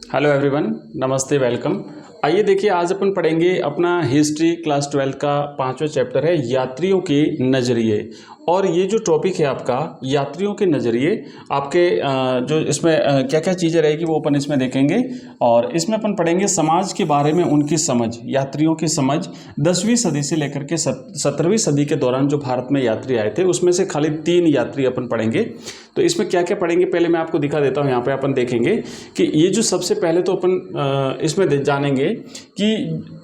Hello everyone, नमस्ते, welcome. आइए देखिए, आज अपन पढ़ेंगे अपना हिस्ट्री क्लास 12 का 5वां चैप्टर है यात्रियों के नज़रिए। और ये जो टॉपिक है आपका यात्रियों के नज़रिए, आपके जो इसमें क्या क्या चीज़ें रहेगी वो अपन इसमें देखेंगे। और इसमें अपन पढ़ेंगे समाज के बारे में उनकी समझ, यात्रियों की समझ 10वीं सदी से लेकर के 17वीं सदी के दौरान जो भारत में यात्री आए थे उसमें से खाली 3 यात्री अपन पढ़ेंगे। तो इसमें क्या क्या पढ़ेंगे पहले मैं आपको दिखा देता हूँ। यहाँ पे अपन देखेंगे कि ये जो सबसे पहले तो अपन इसमें जानेंगे कि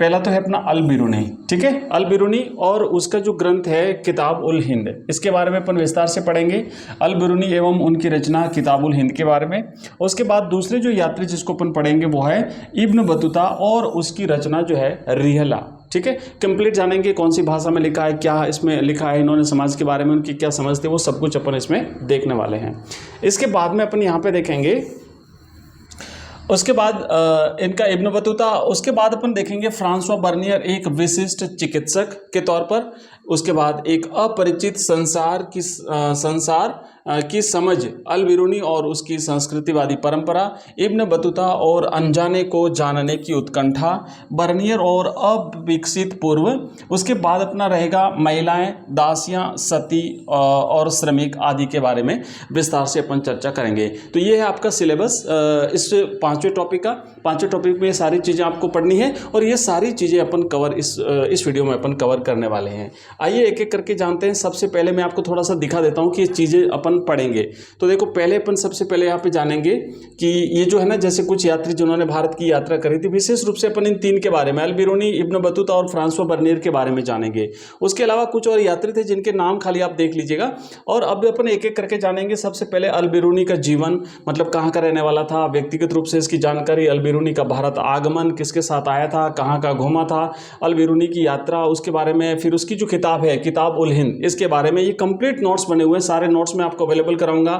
पहला तो है अपना अल बिरूनी, ठीक है, अल बिरूनी, और उसका जो ग्रंथ है किताब उल हिंद, इसके बारे में अपन विस्तार से पढ़ेंगे। अल बिरूनी एवं उनकी रचना किताब उल हिंद के बारे में। उसके बाद दूसरे जो यात्री जिसको अपन पढ़ेंगे वो है इब्न बतूता और उसकी रचना जो है रिहला, ठीक है। कंप्लीट जानेंगे कौन सी भाषा में लिखा है, क्या इसमें लिखा है, इन्होंने समाज के बारे में उनकी क्या समझ थी, वो सब कुछ अपन इसमें देखने वाले हैं। इसके बाद में अपन यहाँ पे देखेंगे उसके बाद इनका इब्न बतूता। उसके बाद अपन देखेंगे फ्रांसवा बर्नियर एक विशिष्ट चिकित्सक के तौर पर। उसके बाद एक अपरिचित संसार की समझ अल बिरूनी और उसकी संस्कृतिवादी परंपरा, इब्न बतूता और अनजाने को जानने की उत्कंठा, बर्नियर और अविकसित पूर्व। उसके बाद अपना रहेगा महिलाएं, दासियां, सती और श्रमिक आदि के बारे में विस्तार से अपन चर्चा करेंगे। तो ये है आपका सिलेबस इस 5वें टॉपिक का। 5वें टॉपिक में ये सारी चीज़ें आपको पढ़नी है और ये सारी चीज़ें अपन कवर इस वीडियो में अपन कवर करने वाले हैं। आइए एक एक करके जानते हैं। सबसे पहले मैं आपको थोड़ा सा दिखा देता हूँ कि ये चीज़ें अपन पढ़ेंगे। तो देखो, पहले अपन सबसे पहले यहाँ पे जानेंगे कि ये जो है ना, जैसे कुछ यात्री जिन्होंने भारत की यात्रा करी थी, विशेष रूप से अपन इन 3 के बारे में, अल बिरूनी, इब्न बतूता और फ्रांसवा बर्नियर के बारे में जानेंगे। उसके अलावा कुछ और यात्री थे जिनके नाम खाली आप देख लीजिएगा। और अब अपन एक एक करके जानेंगे। सबसे पहले अल बिरूनी का जीवन, मतलब कहाँ का रहने वाला था, व्यक्तिगत रूप से इसकी जानकारी, अल बिरूनी का भारत आगमन, किसके साथ आया था, कहाँ का घूमा था, अल बिरूनी की यात्रा, उसके बारे में, फिर उसकी जो किताब है किताब उल हिंद, इसके बारे में। ये कंप्लीट नोट्स बने हुए हैं, सारे नोट्स मैं आपको अवेलेबल कराऊंगा।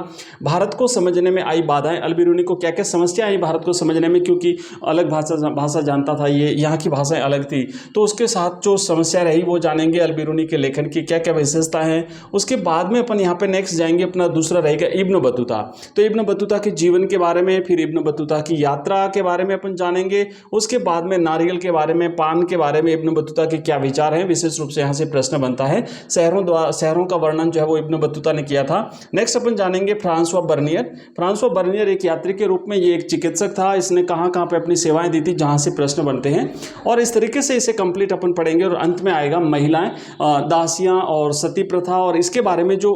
भारत को समझने में आई बाधाएं, अल बिरूनी को क्या क्या समस्या आई भारत को समझने में, क्योंकि अलग भाषा जानता था, ये यहाँ की भाषाएं अलग थी, तो उसके साथ जो समस्या रही वो जानेंगे। अल बिरूनी के लेखन की क्या क्या विशेषता है। उसके बाद में अपन यहाँ पे नेक्स्ट जाएंगे, अपना दूसरा रहेगा इब्न बतूता। तो इब्न बतूता के जीवन के बारे में, फिर इब्न बतूता की यात्रा के बारे में अपन जानेंगे। उसके बाद में नारियल के बारे में, पान के बारे में, इब्न बतूता के क्या विचार हैं, विशेष रूप से यहाँ से प्रश्न बनता है। शहरों का वर्णन जो है वो इब्न बतूता ने किया था। नेक्स्ट अपन जानेंगे फ्रांसवा बर्नियर। फ्रांसवा बर्नियर एक यात्री के रूप में, ये एक चिकित्सक था, इसने कहाँ कहाँ पे अपनी सेवाएं दी थी, जहाँ से प्रश्न बनते हैं। और इस तरीके से इसे कंप्लीट अपन पढ़ेंगे। और अंत में आएगा महिलाएं, दासियां और सती प्रथा, और इसके बारे में जो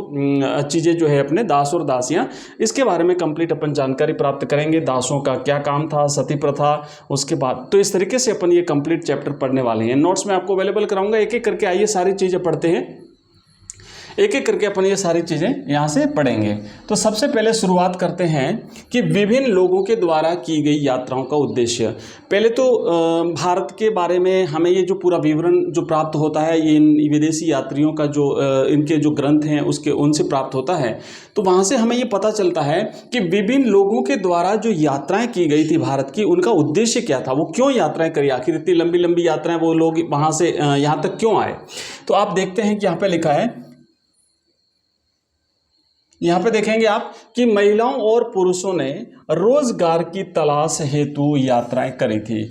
चीज़ें जो है अपने दास और दासियां, इसके बारे में कंप्लीट अपन जानकारी प्राप्त करेंगे। दासों का क्या काम था, सती प्रथा, उसके बाद। तो इस तरीके से अपन ये कंप्लीट चैप्टर पढ़ने वाले हैं। नोट्स में आपको अवेलेबल कराऊंगा। एक एक करके आइए सारी चीज़ें पढ़ते हैं। एक एक करके अपन ये सारी चीज़ें यहाँ से पढ़ेंगे। तो सबसे पहले शुरुआत करते हैं कि विभिन्न लोगों के द्वारा की गई यात्राओं का उद्देश्य। पहले तो भारत के बारे में हमें ये जो पूरा विवरण जो प्राप्त होता है, ये इन विदेशी यात्रियों का जो इनके जो ग्रंथ हैं उसके उनसे प्राप्त होता है। तो वहाँ से हमें ये पता चलता है कि विभिन्न लोगों के द्वारा जो यात्राएं की गई थी भारत की, उनका उद्देश्य क्या था, वो क्यों यात्राएं करी, आखिर इतनी लंबी लंबी यात्राएं वो लोग वहाँ से यहाँ तक क्यों आए। तो आप देखते हैं कि यहाँ पे लिखा है, यहाँ पे देखेंगे आप कि महिलाओं और पुरुषों ने रोजगार की तलाश हेतु यात्राएं करी थी।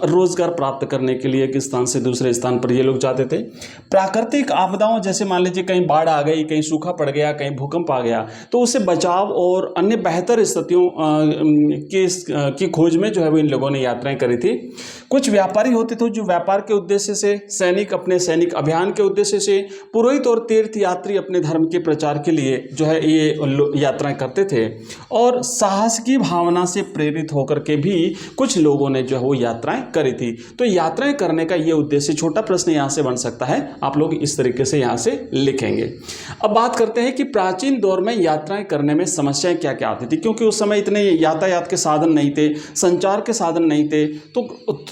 रोजगार प्राप्त करने के लिए एक स्थान से दूसरे स्थान पर ये लोग जाते थे। प्राकृतिक आपदाओं, जैसे मान लीजिए कहीं बाढ़ आ गई, कहीं सूखा पड़ गया, कहीं भूकंप आ गया, तो उससे बचाव और अन्य बेहतर स्थितियों की खोज में जो है वो इन लोगों ने यात्राएं करी थी। कुछ व्यापारी होते थे जो व्यापार के उद्देश्य से, सैनिक अपने सैनिक अभियान के उद्देश्य से, पुरोहित और तीर्थयात्री अपने धर्म के प्रचार के लिए जो है ये यात्राएं करते थे। और साहस की भावना से प्रेरित होकर के भी कुछ लोगों ने जो है वो यात्राएं करी थी। तो यात्राएं करने का ये उद्देश्य, छोटा प्रश्न यहाँ से बन सकता है, आप लोग इस तरीके से यहाँ से लिखेंगे। अब बात करते हैं कि प्राचीन दौर में यात्राएं करने में समस्याएं क्या क्या आती थी, क्योंकि उस समय इतने यातायात के साधन नहीं थे, संचार के साधन नहीं थे, तो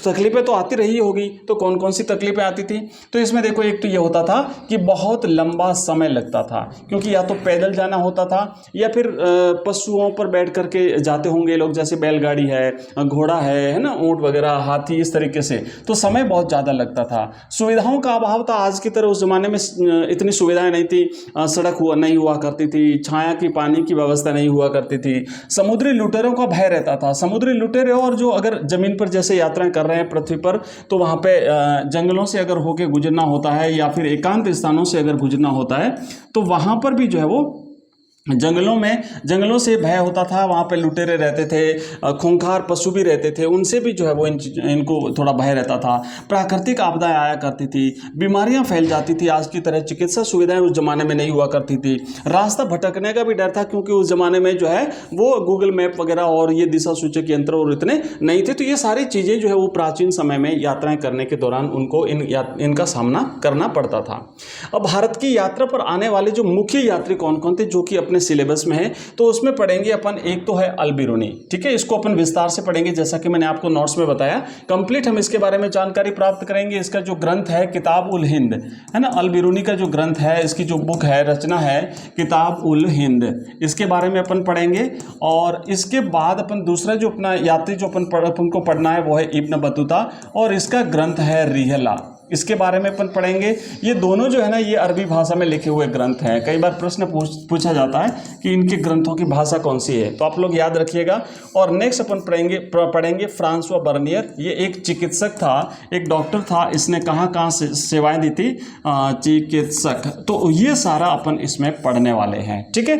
तकलीफें तो आती रही होगी। तो कौन कौन सी तकलीफें आती थी, तो इसमें देखो, एक तो ये होता था कि बहुत लंबा समय लगता था, क्योंकि या तो पैदल जाना जाना होता था, या फिर पशुओं पर बैठ करके जाते होंगे लोग, जैसे बैलगाड़ी है, घोड़ा है ना, ऊंट वगैरह, हाथी, इस तरीके से। तो समय बहुत ज़्यादा लगता था। सुविधाओं का अभाव था, आज की तरह उस ज़माने में इतनी सुविधाएं नहीं थी, सड़क नहीं हुआ करती थी, छाया की, पानी की व्यवस्था नहीं हुआ करती थी, समुद्री लुटेरों का भय रहता था। समुद्री लुटेरे, और जो अगर ज़मीन पर जैसे यात्राएं कर रहे हैं पृथ्वी पर, तो वहाँ पे जंगलों से अगर होके गुजरना होता है, या फिर एकांत स्थानों से अगर गुजरना होता है, तो वहाँ पर भी जो है वो जंगलों से भय होता था। वहाँ पे लुटेरे रहते थे, खूंखार पशु भी रहते थे, उनसे भी जो है वो इनको थोड़ा भय रहता था। प्राकृतिक आपदाएं आया करती थी, बीमारियां फैल जाती थी, आज की तरह चिकित्सा सुविधाएं उस जमाने में नहीं हुआ करती थी। रास्ता भटकने का भी डर था, क्योंकि उस जमाने में जो है वो गूगल मैप वगैरह और ये दिशा सूचक यंत्र और इतने नहीं थे। तो ये सारी चीज़ें जो है वो प्राचीन समय में यात्राएं करने के दौरान उनको इनका सामना करना पड़ता था। अब भारत की यात्रा पर आने वाले जो मुख्य यात्री कौन कौन थे, जो कि अपने सिलेबस में है, तो उसमें पढ़ेंगे अपन। एक तो है अल बिरूनी, ठीक है, इसको अपन विस्तार से पढ़ेंगे, जैसा कि मैंने आपको नोट्स में बताया। कंप्लीट हम इसके बारे में जानकारी प्राप्त करेंगे। इसका जो ग्रंथ है किताब उल हिंद है ना, अल बिरूनी का जो ग्रंथ है, इसकी जो बुक है, रचना है किताब उल हिंद, इसके बारे में अपन पढ़ेंगे। और इसके बाद अपन दूसरा जो अपना यात्री जो अपन को पढ़ना है वो है इब्न बतूता, और इसका ग्रंथ है रिहला, इसके बारे में अपन पढ़ेंगे। ये दोनों जो है ना, ये अरबी भाषा में लिखे हुए ग्रंथ हैं। कई बार प्रश्न पूछा जाता है कि इनके ग्रंथों की भाषा कौन सी है, तो आप लोग याद रखिएगा। और नेक्स्ट अपन पढ़ेंगे फ्रांसवा बर्नियर। ये एक चिकित्सक था, एक डॉक्टर था, इसने कहाँ से सेवाएं दी थी, चिकित्सक। तो ये सारा अपन इसमें पढ़ने वाले हैं, ठीक है।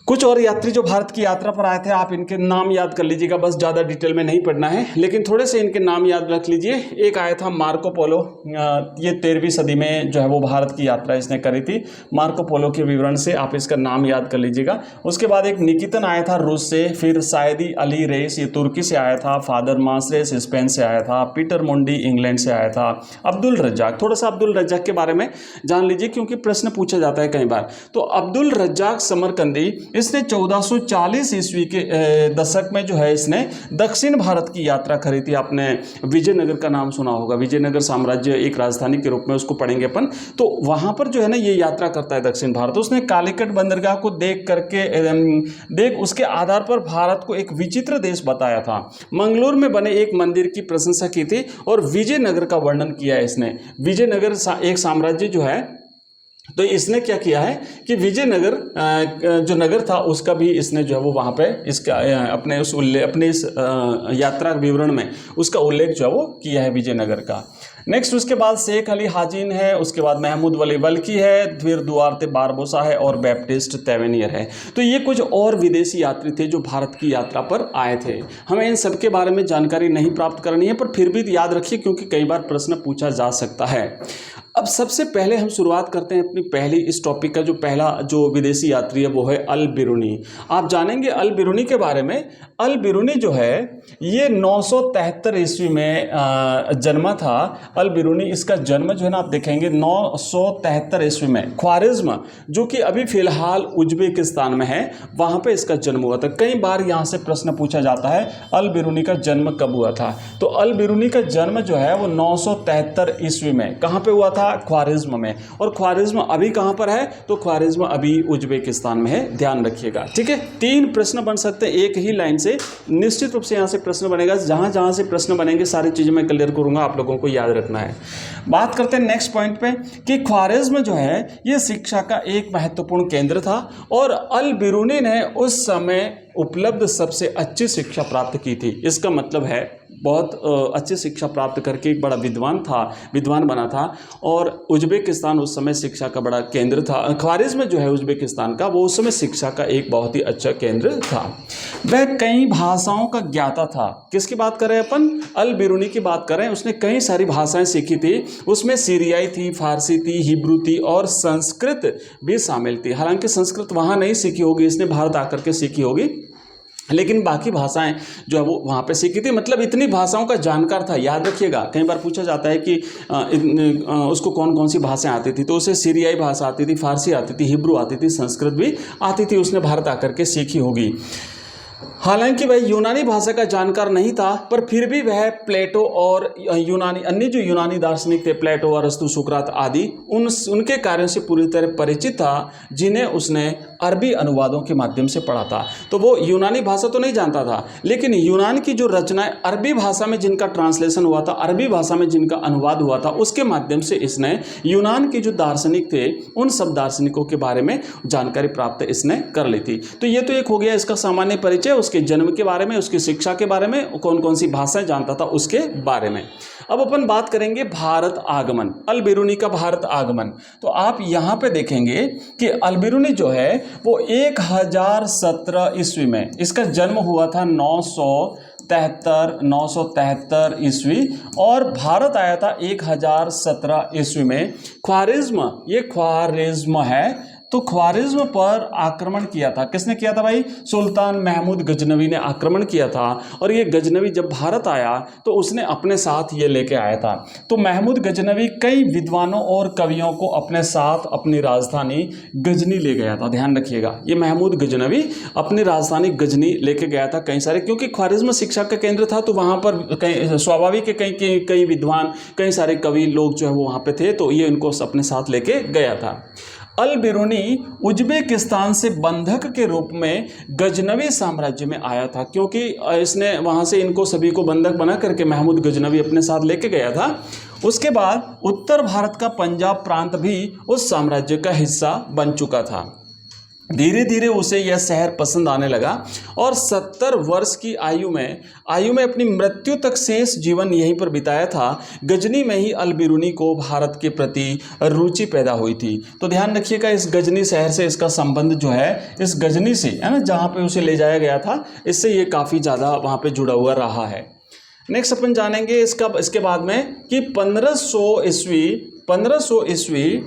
कुछ और यात्री जो भारत की यात्रा पर आए थे, आप इनके नाम याद कर लीजिएगा, बस ज़्यादा डिटेल में नहीं पढ़ना है, लेकिन थोड़े से इनके नाम याद रख लीजिए। एक आया था मार्को पोलो, ये 13वीं सदी में जो है वो भारत की यात्रा इसने करी थी। मार्को पोलो के विवरण से आप इसका नाम याद कर लीजिएगा। उसके बाद एक निकितन आया था रूस से, फिर सायदी अली रेस, ये तुर्की से आया था। फादर मासरेस स्पेन से आया था। पीटर मुंडी इंग्लैंड से आया था। अब्दुल रज्जाक, थोड़ा सा अब्दुल रज्जाक के बारे में जान लीजिए, क्योंकि प्रश्न पूछा जाता है कई बार। तो अब्दुल रज्जाक समरकंदी, इसने 1440 ईस्वी के दशक में जो है इसने दक्षिण भारत की यात्रा करी थी। आपने विजयनगर का नाम सुना होगा, विजयनगर साम्राज्य एक राजधानी के रूप में उसको पढ़ेंगे अपन। तो वहां पर जो है ना ये यात्रा करता है दक्षिण भारत। उसने कालीकट बंदरगाह को देख उसके आधार पर भारत को एक विचित्र देश बताया था। मंगलोर में बने एक मंदिर की प्रशंसा की थी और विजयनगर का वर्णन किया है इसने। विजयनगर एक साम्राज्य जो है, तो इसने क्या किया है कि विजयनगर जो नगर था उसका भी इसने जो है वो वहाँ पे इसका अपने इस यात्रा विवरण में उसका उल्लेख जो है वो किया है विजयनगर का। नेक्स्ट उसके बाद शेख अली हाजिन है, उसके बाद महमूद वली बल्की है, फिर दुआरते बारबोसा है और बैप्टिस्ट तेवेनियर है। तो ये कुछ और विदेशी यात्री थे जो भारत की यात्रा पर आए थे। हमें इन सब के बारे में जानकारी नहीं प्राप्त करनी है, पर फिर भी याद रखिए क्योंकि कई बार प्रश्न पूछा जा सकता है। अब सबसे पहले हम शुरुआत करते हैं अपनी पहली इस टॉपिक का। जो पहला जो विदेशी यात्री है वो है अल बिरूनी। आप जानेंगे अल बिरूनी के बारे में। अल बिरूनी जो है ये 973 ईस्वी में जन्मा था। अल बिरूनी, इसका जन्म जो है ना आप देखेंगे 973 ईस्वी में ख्वारिज्म, जो कि अभी फिलहाल उज्बेकिस्तान में है, वहाँ पे इसका जन्म हुआ था। कई बार यहाँ से प्रश्न पूछा जाता है अल बिरूनी का जन्म कब हुआ था। तो अल बिरूनी का जन्म जो है वो 973 ईस्वी में कहाँ पे हुआ था? ख्वारिज्म में। और ख्वारिज्म अभी कहां पर है? तो ख्वारिज्म अभी उज्बेकिस्तान में है, ध्यान रखिएगा, ठीक है। 3 प्रश्न बन सकते हैं एक ही लाइन से, निश्चित रूप से यहां से प्रश्न बनेगा। जहां से प्रश्न बनेंगे सारी चीजें मैं क्लियर करूंगा, आप लोगों को याद रखना है। बात करते हैं नेक्स्ट पॉइंट पे कि ख्वारिज्म जो है ये शिक्षा का एक महत्वपूर्ण केंद्र था और अल बिरूनी ने उस समय उपलब्ध सबसे अच्छी शिक्षा प्राप्त की थी। इसका मतलब है बहुत अच्छी शिक्षा प्राप्त करके एक बड़ा विद्वान बना था और उज्बेकिस्तान उस समय शिक्षा का बड़ा केंद्र था। ख्वारिज्म जो है उज्बेकिस्तान का, वो उस समय शिक्षा का एक बहुत ही अच्छा केंद्र था। वह कई भाषाओं का ज्ञाता था। किसकी बात कर रहे हैं अपन? अल बिरूनी की बात कर रहे हैं। उसने कई सारी भाषाएं सीखी थी, उसमें सीरियाई थी, फारसी थी, हिब्रू थी और संस्कृत भी शामिल थी। हालांकि संस्कृत वहाँ नहीं सीखी होगी, इसने भारत आकर के सीखी होगी, लेकिन बाकी भाषाएं जो है वो वहाँ पे सीखी थी। मतलब इतनी भाषाओं का जानकार था। याद रखिएगा, कई बार पूछा जाता है कि उसको कौन कौन सी भाषाएं आती थी, तो उसे सीरियाई भाषा आती थी, फारसी आती थी, हिब्रू आती थी, संस्कृत भी आती थी, उसने भारत आकर के सीखी होगी। हालांकि वह यूनानी भाषा का जानकार नहीं था, पर फिर भी वह प्लेटो और अन्य जो यूनानी दार्शनिक थे, प्लेटो, अरस्तु, सुकरात आदि, उनके कार्यों से पूरी तरह परिचित था, जिन्हें उसने अरबी अनुवादों के माध्यम से पढ़ा था। तो वो यूनानी भाषा तो नहीं जानता था, लेकिन यूनान की जो रचनाएं अरबी भाषा में जिनका ट्रांसलेशन हुआ था, अरबी भाषा में जिनका अनुवाद हुआ था, उसके माध्यम से इसने यूनान के जो दार्शनिक थे उन सब दार्शनिकों के बारे में जानकारी प्राप्त इसने कर ली थी। तो ये तो एक हो गया इसका सामान्य परिचय, उसके जन्म के बारे में, उसकी शिक्षा के बारे में, कौन कौन सी भाषाएं जानता था उसके बारे में। अब अपन बात करेंगे भारत आगमन, अल बिरूनी का भारत आगमन। तो आप यहाँ पे देखेंगे कि अल बिरूनी जो है वो 1017 ईस्वी में, इसका जन्म हुआ था 973 ईस्वी, और भारत आया था 1017 ईस्वी में। ख्वारिज्म, ये ख्वारिज्म है, तो ख्वारिज्म पर आक्रमण किया था। किसने किया था भाई? सुल्तान महमूद गजनवी ने आक्रमण किया था। और ये गजनवी जब भारत आया तो उसने अपने साथ ये लेके आया था। तो महमूद गजनवी कई विद्वानों और कवियों को अपने साथ अपनी राजधानी गजनी ले गया था। ध्यान रखिएगा, ये महमूद गजनवी अपनी राजधानी गजनी लेके गया था कई सारे, क्योंकि ख्वारिज्म शिक्षा का केंद्र था, तो वहाँ पर कई स्वाभाविक कई विद्वान, कई सारे कवि लोग जो है वो वहाँ पे थे, तो ये इनको अपने साथ लेके गया था। अल बिरूनी उज्बेकिस्तान से बंधक के रूप में गजनवी साम्राज्य में आया था, क्योंकि इसने वहाँ से इनको सभी को बंधक बना करके महमूद गजनवी अपने साथ लेके गया था। उसके बाद उत्तर भारत का पंजाब प्रांत भी उस साम्राज्य का हिस्सा बन चुका था। धीरे धीरे उसे यह शहर पसंद आने लगा और 70 वर्ष की आयु में अपनी मृत्यु तक शेष जीवन यहीं पर बिताया था। गजनी में ही अल बिरूनी को भारत के प्रति रुचि पैदा हुई थी। तो ध्यान रखिएगा, इस गजनी शहर से इसका संबंध जो है, इस गजनी से है ना, जहाँ पे उसे ले जाया गया था, इससे ये काफ़ी ज़्यादा वहाँ पे जुड़ा हुआ रहा है। नेक्स्ट अपन जानेंगे इसके बाद में कि 1500 ईस्वी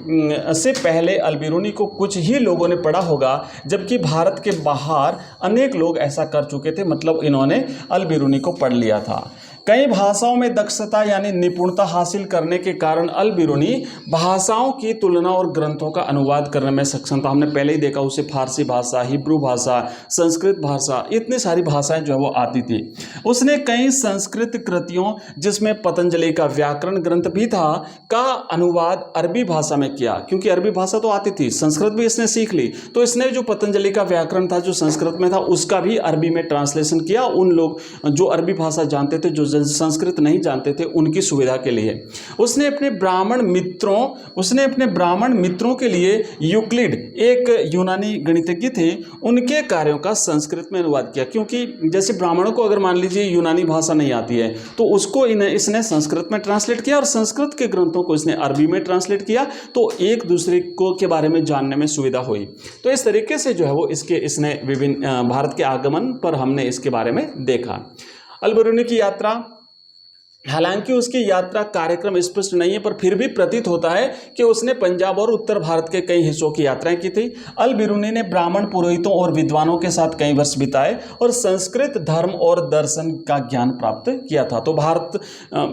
से पहले अल बिरूनी को कुछ ही लोगों ने पढ़ा होगा, जबकि भारत के बाहर अनेक लोग ऐसा कर चुके थे, मतलब इन्होंने अल बिरूनी को पढ़ लिया था। कई भाषाओं में दक्षता यानी निपुणता हासिल करने के कारण अल बिरूनी भाषाओं की तुलना और ग्रंथों का अनुवाद करने में सक्षम था। हमने पहले ही देखा, उसे फारसी भाषा, हिब्रू भाषा, संस्कृत भाषा, इतनी सारी भाषाएं जो है वो आती थी। उसने कई संस्कृत कृतियों, जिसमें पतंजलि का व्याकरण ग्रंथ भी था, का अनुवाद अरबी भाषा में किया, क्योंकि अरबी भाषा तो आती थी, संस्कृत भी इसने सीख ली, तो इसने जो पतंजलि का व्याकरण था जो संस्कृत में था, उसका भी अरबी में ट्रांसलेशन किया। उन लोग जो अरबी भाषा जानते थे, जो संस्कृत नहीं जानते थे, उनकी सुविधा के लिए उसने अपने ब्राह्मण मित्रों के लिए यूक्लिड, एक यूनानी गणितज्ञ थे, उनके कार्यों का संस्कृत में अनुवाद किया। क्योंकि जैसे ब्राह्मणों को अगर मान लीजिए यूनानी भाषा नहीं आती है, तो उसको इसने संस्कृत में ट्रांसलेट किया, और संस्कृत के ग्रंथों को इसने अरबी में ट्रांसलेट किया, तो एक दूसरे को के बारे में जानने में सुविधा हुई। तो इस तरीके से जो है वो इसने विभिन्न भारत के आगमन पर हमने इसके बारे में देखा। अल बिरूनी की यात्रा, हालांकि उसकी यात्रा कार्यक्रम स्पष्ट नहीं है, पर फिर भी प्रतीत होता है कि उसने पंजाब और उत्तर भारत के कई हिस्सों की यात्राएं की थी। अल बिरूनी ने ब्राह्मण पुरोहितों और विद्वानों के साथ कई वर्ष बिताए और संस्कृत धर्म और दर्शन का ज्ञान प्राप्त किया था। तो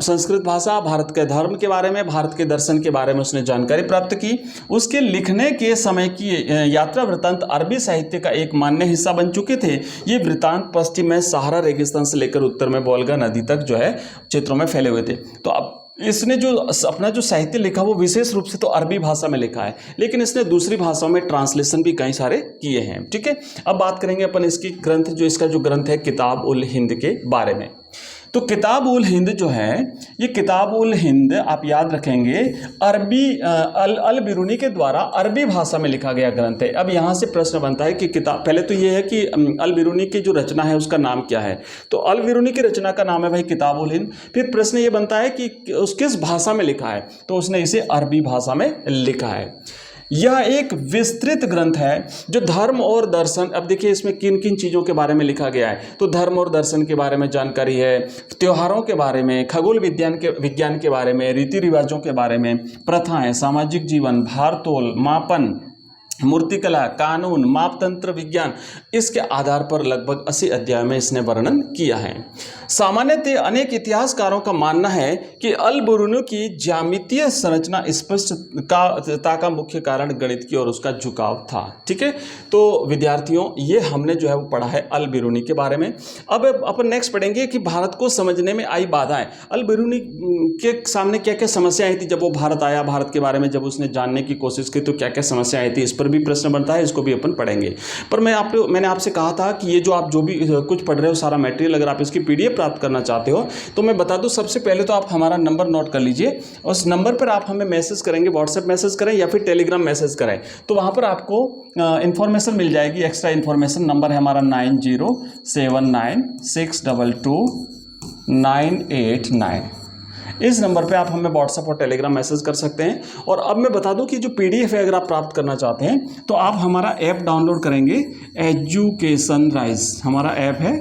संस्कृत भाषा, भारत के धर्म के बारे में, भारत के दर्शन के बारे में उसने जानकारी प्राप्त की। उसके लिखने के समय की यात्रा वृत्तांत अरबी साहित्य का एक मान्य हिस्सा बन चुके थे। ये वृत्तांत पश्चिम में सहारा रेगिस्तान से लेकर उत्तर में वोल्गा नदी तक जो है क्षेत्रों में फैले हुए थे। तो अब इसने जो अपना जो साहित्य लिखा वो विशेष रूप से तो अरबी भाषा में लिखा है, लेकिन इसने दूसरी भाषाओं में ट्रांसलेशन भी कई सारे किए हैं। ठीक है, अब बात करेंगे अपन इसका जो ग्रंथ है किताब उल हिंद के बारे में। तो किताब उल हिंद जो है, ये किताब उल हिंद आप याद रखेंगे अल बिरूनी के द्वारा अरबी भाषा में लिखा गया ग्रंथ है। अब यहाँ से प्रश्न बनता है कि किताब, पहले तो ये है कि अल बिरूनी की जो रचना है उसका नाम क्या है। तो अल बिरूनी की रचना का नाम है भाई किताब उल हिंद। फिर प्रश्न ये बनता है कि उस किस भाषा में लिखा है, तो उसने इसे अरबी भाषा में लिखा है। यह एक विस्तृत ग्रंथ है जो धर्म और दर्शन, अब देखिए इसमें किन किन चीज़ों के बारे में लिखा गया है, तो धर्म और दर्शन के बारे में जानकारी है, त्योहारों के बारे में, खगोल विज्ञान के बारे में, रीति रिवाजों के बारे में, प्रथाएं, सामाजिक जीवन, भारतोल, मापन, मूर्तिकला, कानून, मापतंत्र विज्ञान, इसके आधार पर लगभग 80 अध्याय में इसने वर्णन किया है। सामान्यतः अनेक इतिहासकारों का मानना है कि अल बिरूनी की ज्यामितीय संरचना स्पष्टता का मुख्य कारण गणित की ओर उसका झुकाव था। ठीक है, तो विद्यार्थियों ये हमने जो है वो पढ़ा है अल बिरूनी के बारे में। अब अपन नेक्स्ट पढ़ेंगे कि भारत को समझने में आई बाधाएं। अल बिरूनी के सामने क्या क्या समस्या आई थी जब वो भारत आया, भारत के बारे में जब उसने जानने की कोशिश की तो क्या क्या समस्या आई थी, इस पर पर भी प्रश्न बनता है, इसको भी अपन पढ़ेंगे। पर मैंने आपसे कहा था कि ये जो आप जो भी कुछ पढ़ रहे हो सारा मटेरियल, अगर आप इसकी PDF प्राप्त करना चाहते हो तो मैं बता दूं, सबसे पहले तो आप हमारा नंबर नोट कर लीजिए। उस नंबर पर आप हमें मैसेज करेंगे, व्हाट्सएप मैसेज करें या फिर टेलीग्राम मैसेज करें, तो वहां पर आपको इंफॉर्मेशन मिल जाएगी, एक्स्ट्रा इंफॉर्मेशन। नंबर है हमारा 9079622989। इस नंबर पे आप हमें व्हाट्सएप और टेलीग्राम मैसेज कर सकते हैं। और अब मैं बता दूं कि जो PDF है अगर आप प्राप्त करना चाहते हैं तो आप हमारा ऐप डाउनलोड करेंगे, एजुकेशन राइज। हमारा ऐप है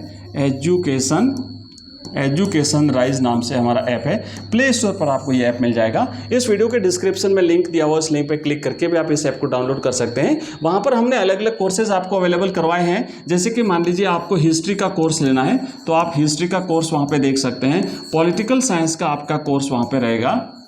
एजुकेशन राइज नाम से हमारा ऐप है। प्ले स्टोर पर आपको ये ऐप मिल जाएगा। इस वीडियो के डिस्क्रिप्शन में लिंक दिया हुआ, उस लिंक पर क्लिक करके भी आप इस ऐप को डाउनलोड कर सकते हैं। वहाँ पर हमने अलग अलग कोर्सेज आपको अवेलेबल करवाए हैं। जैसे कि मान लीजिए आपको हिस्ट्री का कोर्स लेना है तो आप हिस्ट्री का कोर्स वहाँ पे देख सकते हैं। पॉलिटिकल साइंस का आपका कोर्स वहाँ पे रहेगा।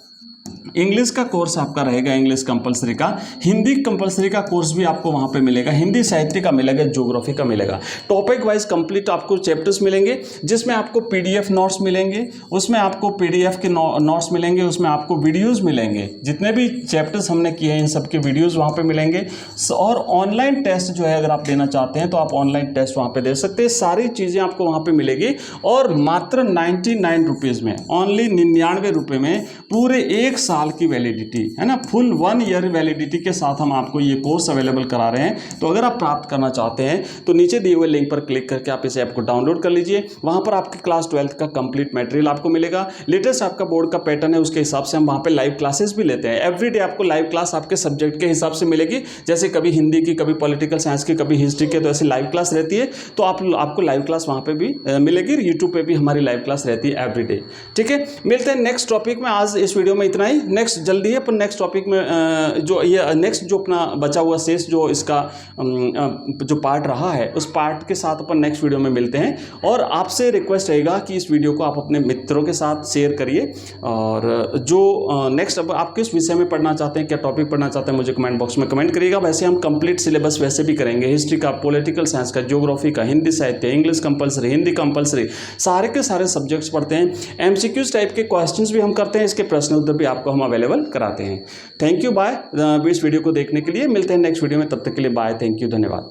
इंग्लिश का कोर्स आपका रहेगा, इंग्लिश कंपलसरी का। हिंदी कंपलसरी का कोर्स भी आपको वहाँ पे मिलेगा। हिंदी साहित्य का मिलेगा, ज्योग्राफी का मिलेगा। टॉपिक वाइज कंप्लीट आपको चैप्टर्स मिलेंगे, जिसमें आपको PDF नोट्स मिलेंगे, उसमें आपको PDF के नोट्स मिलेंगे, उसमें आपको वीडियोज़ मिलेंगे। जितने भी चैप्टर्स हमने किए हैं इन सब के वीडियोज़ वहाँ पर मिलेंगे। और ऑनलाइन टेस्ट जो है अगर आप देना चाहते हैं तो आप ऑनलाइन टेस्ट वहाँ पर दे सकते हैं। सारी चीज़ें आपको वहाँ पर मिलेगी और मात्र 99 रुपीज़ में, ओनली 99 रुपये में पूरे एक साल की वैलिडिटी है ना, फुल 1 ईयर वैलिडिटी के साथ हम आपको ये कोर्स अवेलेबल करा रहे हैं। तो अगर आप प्राप्त करना चाहते हैं तो नीचे दिए हुए लिंक पर क्लिक करके आप इस ऐप को डाउनलोड कर लीजिए। वहां पर आपके क्लास 12th का कंप्लीट मटेरियल आपको मिलेगा। लेटेस्ट आपका बोर्ड का पैटर्न है, उसके हिसाब से हम वहां पे लाइव क्लासेस भी लेते हैं। एवरीडे आपको लाइव क्लास आपके सब्जेक्ट के हिसाब से मिलेगी। जैसे कभी हिंदी की, कभी पॉलिटिकल साइंस की, कभी हिस्ट्री की, तो ऐसी लाइव क्लास रहती है। तो आपको लाइव क्लास वहां पर भी मिलेगी। यूट्यूब पर भी हमारी लाइव क्लास रहती है एवरीडे। ठीक है, मिलते हैं नेक्स्ट टॉपिक में। आज इस वीडियो में इतना ही। नेक्स्ट जल्दी है, पर नेक्स्ट टॉपिक में जो ये नेक्स्ट जो अपना बचा हुआ शेष जो इसका जो पार्ट रहा है, उस पार्ट के साथ अपन नेक्स्ट वीडियो में मिलते हैं। और आपसे रिक्वेस्ट रहेगा कि इस वीडियो को आप अपने मित्रों के साथ शेयर करिए। और जो नेक्स्ट अब आप किस विषय में पढ़ना चाहते हैं, क्या टॉपिक पढ़ना चाहते हैं, मुझे कमेंट बॉक्स में कमेंट करिएगा। वैसे हम कंप्लीट सिलेबस वैसे भी करेंगे, हिस्ट्री का, पॉलिटिकल साइंस का, ज्योग्राफी का, हिंदी साहित्य, इंग्लिश कंपलसरी, हिंदी कंपलसरी, सारे के सारे सब्जेक्ट्स पढ़ते हैं। MCQs टाइप के क्वेश्चंस भी हम करते हैं, इसके प्रश्न उत्तर भी आपको हम अवेलेबल कराते हैं। थैंक यू, बाय इस वीडियो को देखने के लिए। मिलते हैं नेक्स्ट वीडियो में, तब तक के लिए बाय, थैंक यू, धन्यवाद।